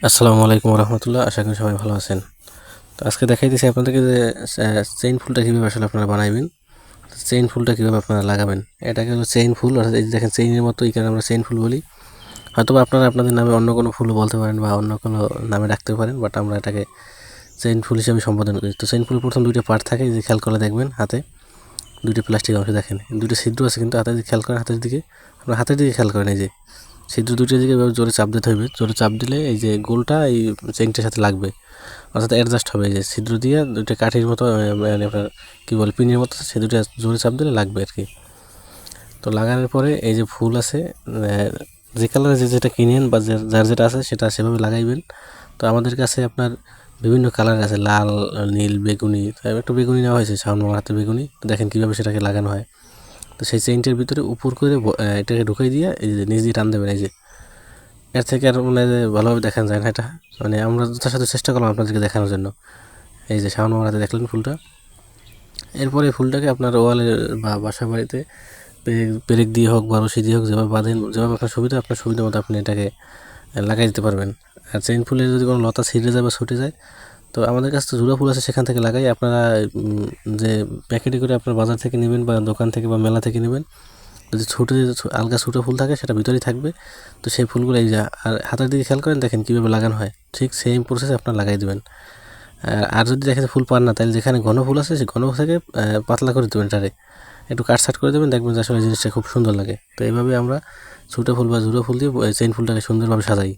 আসসালামু আলাইকুম রহমতুল্লাহ। আশা করি সবাই ভালো আছেন। তো আজকে দেখাই দিচ্ছি আপনাদেরকে যে চেইন ফুলটা কীভাবে আসলে আপনারা বানাইবেন, চেইন ফুলটা কীভাবে আপনারা লাগাবেন। এটাকে হলো চেইন ফুল, অর্থাৎ এই যে দেখেন চেইনের মতো, এখানে আমরা চেইন ফুল বলি। হয়তো আপনারা আপনাদের নামে অন্য কোনো ফুলও বলতে পারেন বা অন্য কোনো নামে রাখতে পারেন, বাট আমরা এটাকে চেইন ফুল হিসেবে সম্বোধন করি। তো চেইন ফুলের প্রথম দুইটা পার্ট থাকে, যে খেয়াল করে দেখবেন হাতে দুইটা প্লাস্টিক অংশ দেখেন, দুইটা ছিদ্র আছে, কিন্তু হাতে যদি খেয়াল করেন, হাতের দিকে আপনার হাতের দিকে খেয়াল করেন, এই যে ছিদ্র দুইটার দিকে জোরে চাপ দিতে হবে। জোরে চাপ দিলে এই যে গোলটা এই চেইনটার সাথে লাগবে, অর্থাৎ অ্যাডজাস্ট হবে। এই যে ছিদ্র দিয়ে দুইটা কাঠির মতো, মানে আপনার কী বলে পিনের মতো, সে দুইটা জোরে চাপ দিলে লাগবে আর কি। তো লাগানোর পরে এই যে ফুল আছে, যে কালারে যেটা কিনেন বা যার যেটা আছে সেটা সেভাবে লাগাইবেন। তো আমাদের কাছে আপনার বিভিন্ন কালার আছে, লাল, নীল, বেগুনি। একটু বেগুনি নেওয়া হয়েছে, সামনে হাতে বেগুনি। দেখেন কীভাবে সেটাকে লাগানো হয়। তো সেই চেইনটার ভিতরে উপর করে এটাকে ঢুকাই দিয়ে এই যে নিচ দিয়ে টান দেবেন। এই যে এর থেকে আর মানে ভালোভাবে দেখানো যায় না এটা, মানে আমরা যথাসাধ্য চেষ্টা করলাম আপনাদেরকে দেখানোর জন্য। এই যে সাউন্ড মারাতে দেখলেন ফুলটা। এরপরে ফুলটাকে আপনার ওয়ালে বা বাসা বাড়িতে পেরেক দিয়ে হোক বা রশি দিয়ে হোক, যেভাবে বাঁধেন, যেভাবে আপনার সুবিধা মতো আপনি এটাকে লাগাই দিতে পারবেন। আর চেইন ফুলের যদি কোনো লতা ছিঁড়ে যায় বা ছুটে যায়, তো আমাদের কাছে তো জোড়া ফুল আছে, সেখান থেকে লাগাই। আপনারা যে প্যাকেটে করে আপনার বাজার থেকে নেবেন বা দোকান থেকে বা মেলা থেকে নেবেন, যদি আলগা ছোটো ফুল থাকে সেটা ভিতরেই থাকবে। তো সেই ফুলগুলো এই যে, আর হাতের দিকে খেয়াল করেন, দেখেন কীভাবে লাগানো হয়, ঠিক সেম প্রসেসে আপনার লাগাই দেবেন। আর যদি দেখেন ফুল পান না, তাহলে যেখানে ঘন ফুল আছে সেই ঘন থেকে পাতলা করে দেবেন, এটারে একটু কাটছাট করে দেবেন, দেখবেন যে আসলে জিনিসটা খুব সুন্দর লাগে। তো এইভাবে আমরা ছোটো ফুল বা জুড়ো ফুল দিয়ে চেইন ফুলটাকে সুন্দরভাবে সাজাই।